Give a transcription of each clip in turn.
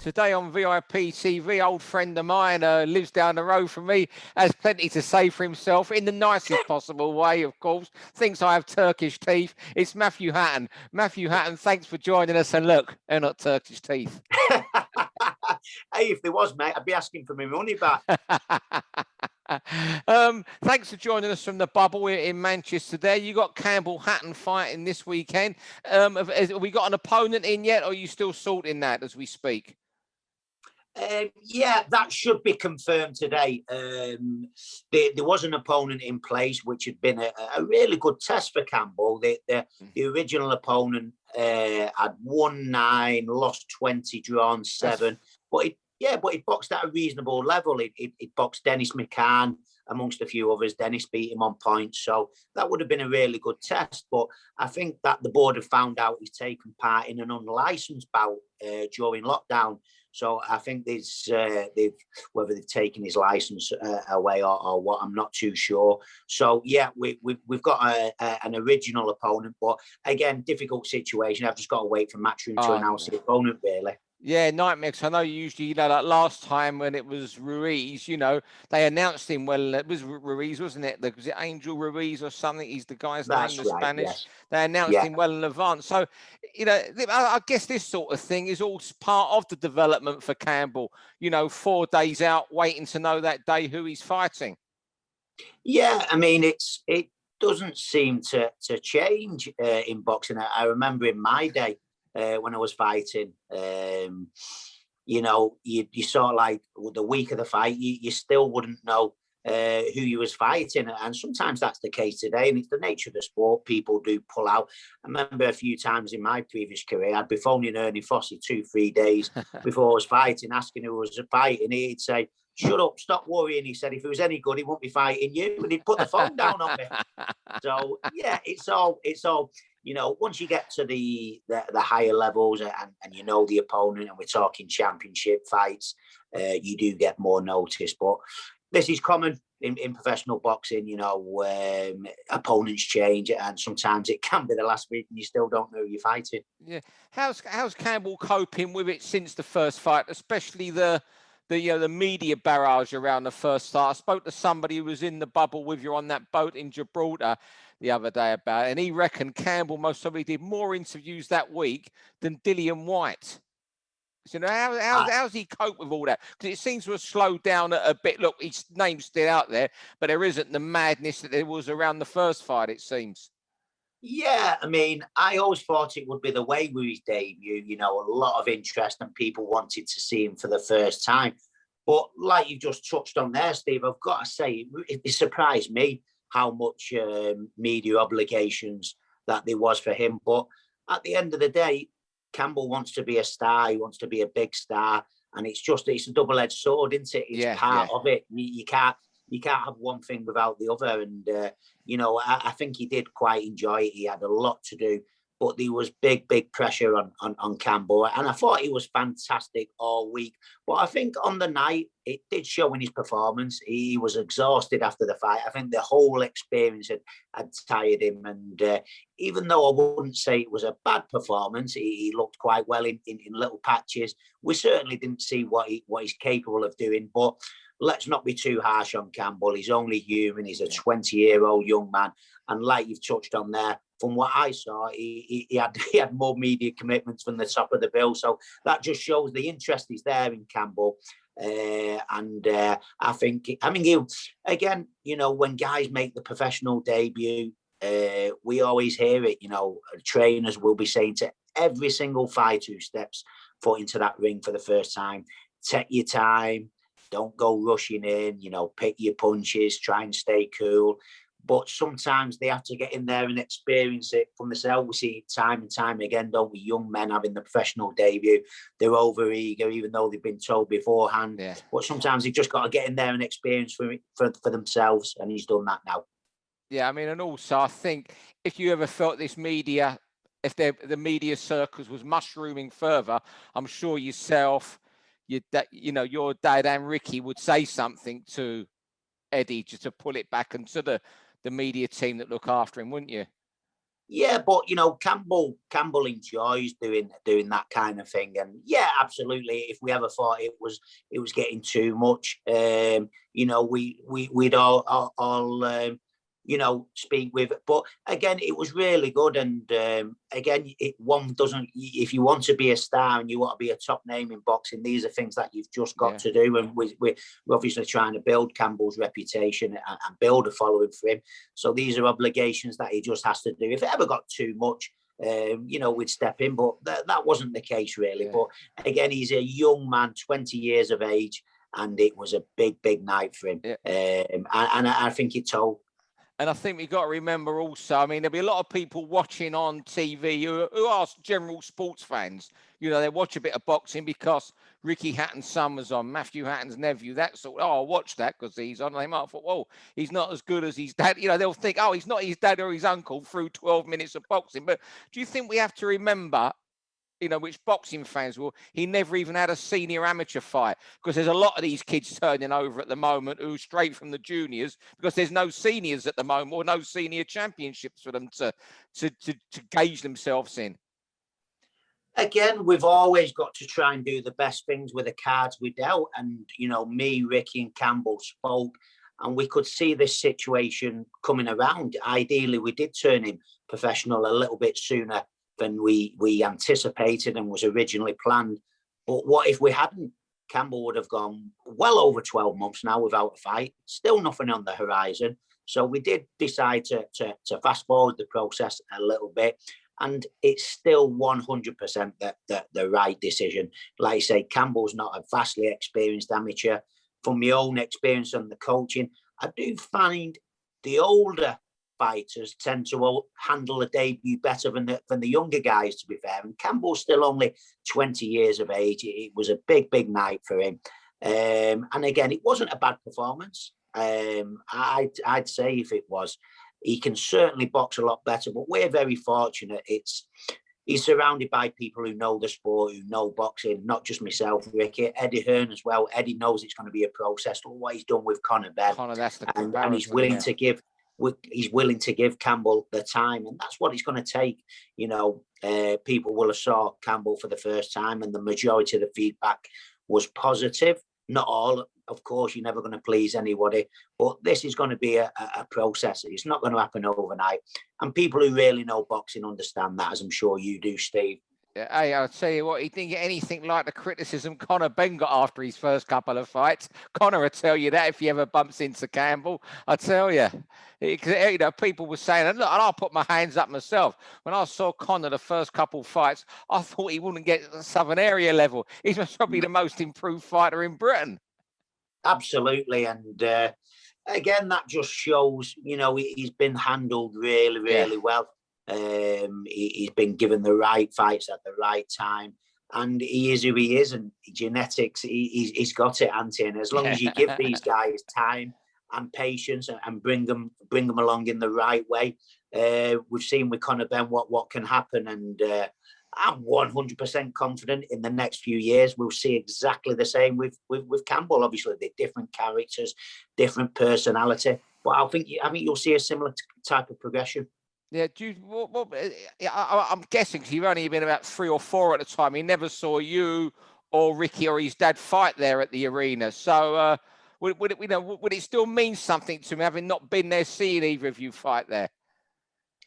Today on VIP TV, old friend of mine lives down the road from me, has plenty to say for himself in the nicest possible way, of course. Thinks I have Turkish teeth. It's Matthew Hatton. Matthew Hatton, thanks for joining us. And look, they're not Turkish teeth. Hey, if there was, mate, I'd be asking for my money back. Thanks for joining us from the bubble in Manchester there. You got Campbell Hatton fighting this weekend. Have we got an opponent in yet, or are you still sorting that as we speak? Yeah, that should be confirmed today. There was an opponent in place, which had been a really good test for Campbell. The original opponent had won 9, lost 20, drawn 7. But he boxed at a reasonable level. It boxed Dennis McCann amongst a few others. Dennis beat him on points, so that would have been a really good test. But I think that the board have found out he's taken part in an unlicensed bout during lockdown. So I think whether they've taken his license away or what, I'm not too sure. So yeah, we've got an original opponent, but again, difficult situation. I've just got to wait for Matchroom to announce the opponent, really. Yeah, nightmare. Cause I know usually, like last time when it was Ruiz, they announced him. Well, it was Ruiz, wasn't it? Was it Angel Ruiz or something? He's the guy's name, the right, Spanish. Yes. They announced him well in advance. So, I guess this sort of thing is all part of the development for Campbell. 4 days out, waiting to know that day who he's fighting. Yeah, I mean, it doesn't seem to change in boxing. I remember in my day, when I was fighting, you sort of like the week of the fight, you still wouldn't know who you was fighting, and sometimes that's the case today, and it's the nature of the sport. People do pull out. I remember a few times in my previous career, I'd be phoning Ernie Fossey 2-3 days before I was fighting, asking who was fighting. He'd say, "Shut up, stop worrying." He said, "If he was any good, he wouldn't be fighting you," and he'd put the phone down on me. So yeah, it's all. Once you get to the higher levels and you know the opponent, and we're talking championship fights, you do get more notice. But this is common in professional boxing. Opponents change, and sometimes it can be the last week and you still don't know who you're fighting. Yeah, how's Campbell coping with it since the first fight, especially the media barrage around the first start? I spoke to somebody who was in the bubble with you on that boat in Gibraltar the other day about it, and he reckoned Campbell most probably did more interviews that week than Dillian White. So how's he cope with all that? Because it seems to have slowed down a bit. Look, his name's still out there, but there isn't the madness that there was around the first fight, it seems. Yeah, I mean, I always thought it would be the way with his debut, a lot of interest and people wanted to see him for the first time. But like you just touched on there, Steve, I've got to say, it surprised me how much media obligations that there was for him. But at the end of the day, Campbell wants to be a star. He wants to be a big star. And it's a double-edged sword, isn't it? It's part of it. You can't have one thing without the other. And, I think he did quite enjoy it. He had a lot to do. But there was big pressure on Campbell. And I thought he was fantastic all week. But I think on the night, it did show in his performance. He was exhausted after the fight. I think the whole experience had tired him. And even though I wouldn't say it was a bad performance, he looked quite well in little patches. We certainly didn't see what he's capable of doing. But let's not be too harsh on Campbell. He's only human. He's a 20-year-old young man. And like you've touched on there, from what I saw, he had more media commitments from the top of the bill. So that just shows the interest is there in Campbell. I think, he'll, again, when guys make the professional debut, we always hear it, trainers will be saying to every single fighter who steps foot into that ring for the first time, take your time, don't go rushing in, pick your punches, try and stay cool. But sometimes they have to get in there and experience it from themselves. We see it time and time again, don't we? Young men having the professional debut, they're over eager, even though they've been told beforehand. Yeah. But sometimes they've just got to get in there and experience for themselves, and he's done that now. Yeah, and also I think if you ever felt this media, if the media circles was mushrooming further, I'm sure yourself, your dad and Ricky would say something to Eddie just to pull it back into the media team that look after him, wouldn't you? Yeah, but Campbell enjoys doing that kind of thing, and yeah, absolutely. If we ever thought it was getting too much, we'd all speak with. But again, it was really good, and again, one doesn't. If you want to be a star and you want to be a top name in boxing, these are things that you've just got to do, and we're obviously trying to build Campbell's reputation and build a following for him. So these are obligations that he just has to do. If it ever got too much, we'd step in, but that wasn't the case really. Yeah. But again, he's a young man, 20 years of age, and it was a big night for him. Yeah. And I think it told. And I think we've got to remember also, I mean, there'll be a lot of people watching on TV who are general sports fans. They watch a bit of boxing because Ricky Hatton's son was on, Matthew Hatton's nephew, that sort of, I'll watch that because he's on. They might have thought, well, he's not as good as his dad. They'll think, oh, he's not his dad or his uncle through 12 minutes of boxing. But do you think we have to remember, which boxing fans will, he never even had a senior amateur fight, because there's a lot of these kids turning over at the moment who are straight from the juniors, because there's no seniors at the moment or no senior championships for them to gauge themselves in. Again, we've always got to try and do the best things with the cards we dealt. And, me, Ricky and Campbell spoke, and we could see this situation coming around. Ideally, we did turn him professional a little bit sooner than we anticipated and was originally planned. But what if we hadn't? Campbell would have gone well over 12 months now without a fight, still nothing on the horizon. So we did decide to fast forward the process a little bit, and it's still 100% the right decision. Like I say, Campbell's not a vastly experienced amateur. From my own experience on the coaching, I do find the older fighters tend to handle a debut better than the younger guys, to be fair. And Campbell's still only 20 years of age. It was a big night for him. And again, it wasn't a bad performance. I'd say if it was, he can certainly box a lot better, but we're very fortunate. He's surrounded by people who know the sport, who know boxing, not just myself, Ricky, Eddie Hearn as well. Eddie knows it's going to be a process. Look what he's done with Conor Ben. That's the and he's willing to give. He's willing to give Campbell the time, and that's what it's going to take. People will have saw Campbell for the first time, and the majority of the feedback was positive. Not all, of course, you're never going to please anybody, but this is going to be a process. It's not going to happen overnight, and people who really know boxing understand that, as I'm sure you do, Steve. Hey, I'll tell you what, he didn't get anything like the criticism Conor Ben got after his first couple of fights. Conor will tell you that if he ever bumps into Campbell. I tell you, people were saying, and look, and I'll put my hands up myself. When I saw Conor the first couple of fights, I thought he wouldn't get the Southern Area level. He's probably the most improved fighter in Britain. Absolutely, and again, that just shows, he's been handled really well. He's been given the right fights at the right time, and he is who he is, and genetics, he's got it, Anthony. And as long as you give these guys time and patience and bring them along in the right way, we've seen with Conor Ben what can happen, and I'm 100% confident in the next few years we'll see exactly the same with Campbell. Obviously, they're different characters, different personality, but I think you'll see a similar type of progression. Yeah, I'm guessing because you've only been about 3 or 4 at the time. He never saw you or Ricky or his dad fight there at the arena. So would it still mean something to me having not been there, seeing either of you fight there?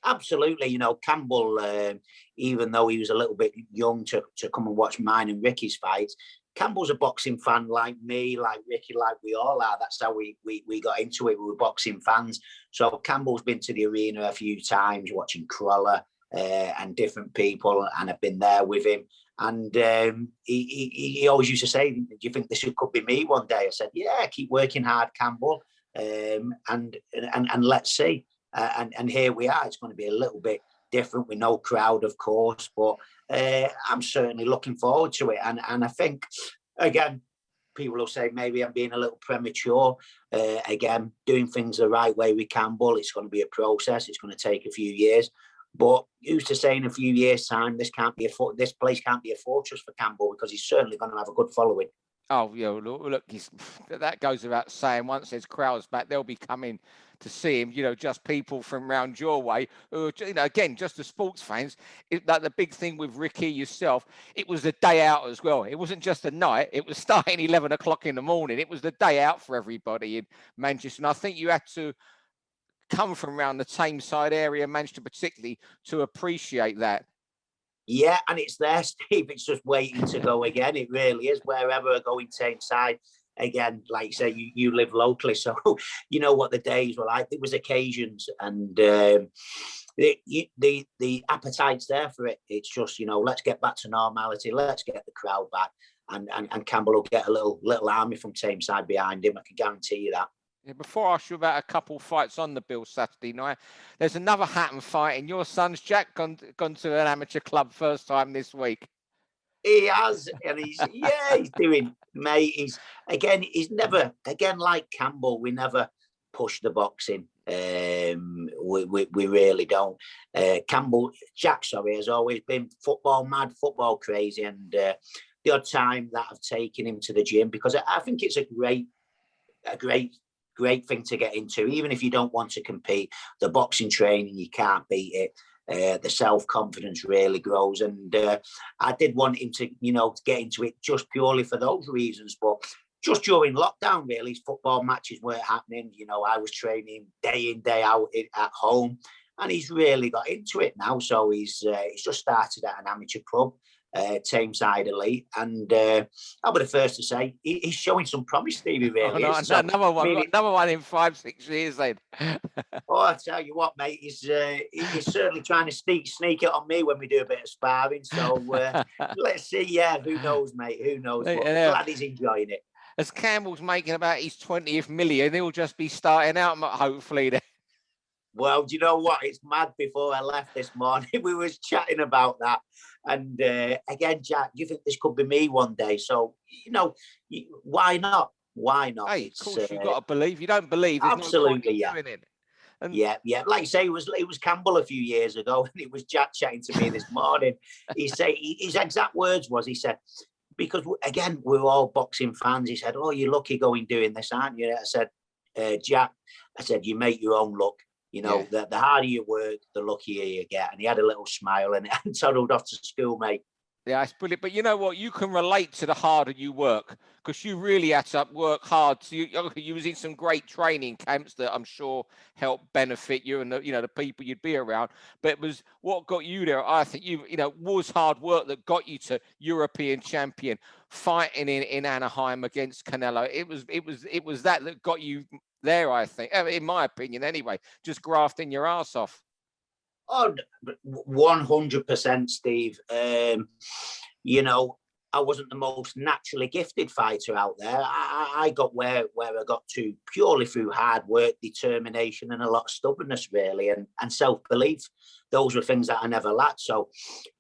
Absolutely. Campbell, even though he was a little bit young to come and watch mine and Ricky's fights, Campbell's a boxing fan like me, like Ricky, like we all are. That's how we got into it. We were boxing fans. So Campbell's been to the arena a few times watching Crawler and different people, and I've been there with him. And he always used to say, do you think this could be me one day? I said, yeah, keep working hard, Campbell, and let's see. And here we are. It's going to be a little bit different with no crowd, of course, but I'm certainly looking forward to it. And I think, again, people will say maybe I'm being a little premature. Again, doing things the right way with Campbell, it's going to be a process. It's going to take a few years. But who's to say in a few years' time this place can't be a fortress for Campbell, because he's certainly going to have a good following. Oh, yeah, look, that goes without saying. Once there's crowds back, they'll be coming to see him. Just people from round your way who are, again, just the sports fans. Like the big thing with Ricky, yourself, it was the day out as well. It wasn't just a night. It was starting 11 o'clock in the morning. It was the day out for everybody in Manchester. And I think you had to come from around the Tameside area, Manchester particularly, to appreciate that. Yeah, and it's there, Steve. It's just waiting to go again. It really is. Wherever I go in Tameside, again, like you say, you live locally, so you know what the days were like. There was occasions, and the appetite's there for it. It's just, let's get back to normality. Let's get the crowd back, and Campbell will get a little army from Tameside behind him. I can guarantee you that. Before I ask you about a couple fights on the bill Saturday night, there's another Hatton fight, and your son's Jack gone to an amateur club first time this week. He has, and he's doing, mate. He's never, like Campbell, we never push the boxing. We really don't. Jack, has always been football mad, football crazy, and the odd time that I've taken him to the gym, because I think it's a great thing to get into, even if you don't want to compete. The boxing training, you can't beat it. The self-confidence really grows, and I did want him to, get into it just purely for those reasons. But just during lockdown, really, football matches weren't happening. I was training day in, day out at home, and he's really got into it now. So he's just started at an amateur club, Tameside Elite, and I'll be the first to say he's showing some promise, Stevie. Really, is. So, another one in 5-6 years. Then, I tell you what, mate, he's certainly trying to sneak it on me when we do a bit of sparring. So let's see. Yeah, who knows, mate? Who knows? But glad he's enjoying it. As Campbell's making about his 20th million, he'll just be starting out, hopefully. Then. Well, do you know what? It's mad. Before I left this morning, we was chatting about that. And again, Jack, do you think this could be me one day? So, why not? Why not? Hey, of course, you've got to believe. You don't believe, there's absolutely, no point in doing it. And yeah. Like you say, it was Campbell a few years ago, and it was Jack chatting to me this morning. His exact words was, he said, because again, we're all boxing fans. He said, "Oh, you're lucky going doing this, aren't you?" I said, Jack, you make your own luck. The harder you work, the luckier you get. And he had a little smile and toddled off to school, mate. Yeah, it's brilliant. But you know what? You can relate to the harder you work, because you really had to work hard. So you was in some great training camps that I'm sure helped benefit you and the people you'd be around. But it was what got you there. I think was hard work that got you to European champion, fighting in Anaheim against Canelo. It was that got you there, I think, in my opinion anyway, just grafting your ass off. Oh, 100%, Steve. I wasn't the most naturally gifted fighter out there. I got where I got to purely through hard work, determination, and a lot of stubbornness, really, and self-belief. Those were things that I never lacked. So,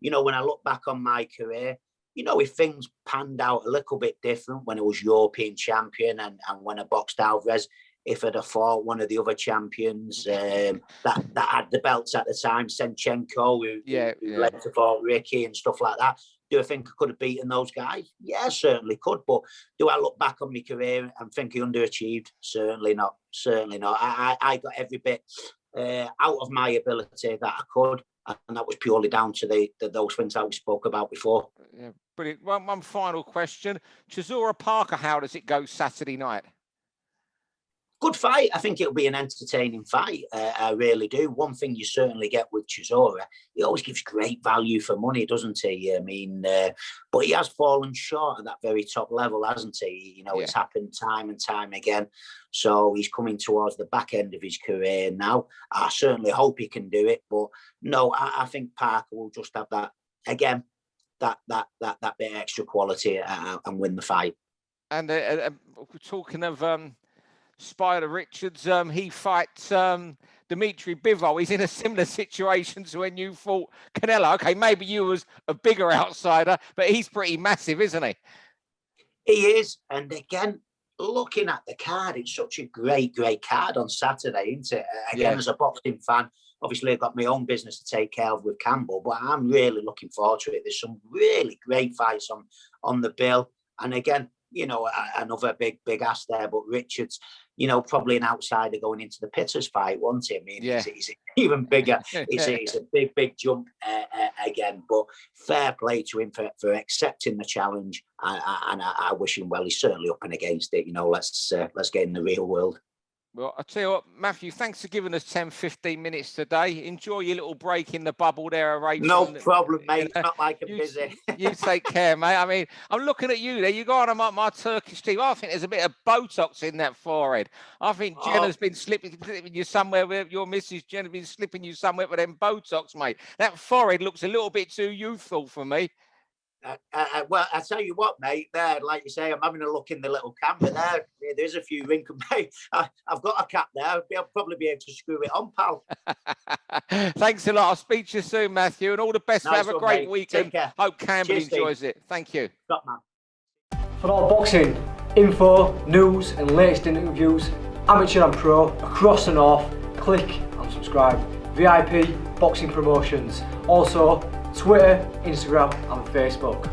when I look back on my career, if things panned out a little bit different when I was European champion and when I boxed Alvarez, if I'd have fought one of the other champions that had the belts at the time, Senchenko, who led to fought Ricky and stuff like that, do I think I could have beaten those guys? Yeah, certainly could. But do I look back on my career and think I underachieved? Certainly not. Certainly not. I got every bit out of my ability that I could, and that was purely down to those things that we spoke about before. Yeah, brilliant. One final question. Chisora Parker, how does it go Saturday night? Good fight. I think it'll be an entertaining fight. I really do. One thing you certainly get with Chisora, he always gives great value for money, doesn't he? I mean, but he has fallen short at that very top level, hasn't he? It's happened time and time again. So he's coming towards the back end of his career now. I certainly hope he can do it. But no, I think Parker will just have that, again, that bit of extra quality and win the fight. And we're talking of Spider Richards, he fights Dimitri Bivol. He's in a similar situation to when you fought Canelo. Okay, maybe you was a bigger outsider, but he's pretty massive, isn't he? He is. And again, looking at the card, it's such a great card on Saturday, isn't it? Again, as a boxing fan, obviously I've got my own business to take care of with Campbell, but I'm really looking forward to it. There's some really great fights on the bill. And again, another big ass there. But Richards, probably an outsider going into the Pitters fight, wasn't he? I mean, he's even bigger. It's a big jump again. But fair play to him for accepting the challenge, and I wish him well. He's certainly up and against it. Let's get in the real world. Well, I'll tell you what, Matthew, thanks for giving us 10, 15 minutes today. Enjoy your little break in the bubble there, Rachel. No problem, mate. Not like I'm busy. You take care, mate. I mean, I'm looking at you there. You got on my Turkish team. I think there's a bit of Botox in that forehead. I think Jenna's been slipping you somewhere with your missus. Jenna's been slipping you somewhere with them Botox, mate. That forehead looks a little bit too youthful for me. Well, I tell you what, mate. There, like you say, I'm having a look in the little camera there. There's a few wrinkles, mate. I've got a cap there. I'll probably be able to screw it on, pal. Thanks a lot. I'll speak to you soon, Matthew, and all the best. Have a great weekend. Take care. Hope Campbell enjoys Steve. it. Thank you. Stop, man. For all boxing info, news, and latest interviews, amateur and pro across the north, click and subscribe. VIP Boxing Promotions. Also, Twitter, Instagram, and Facebook.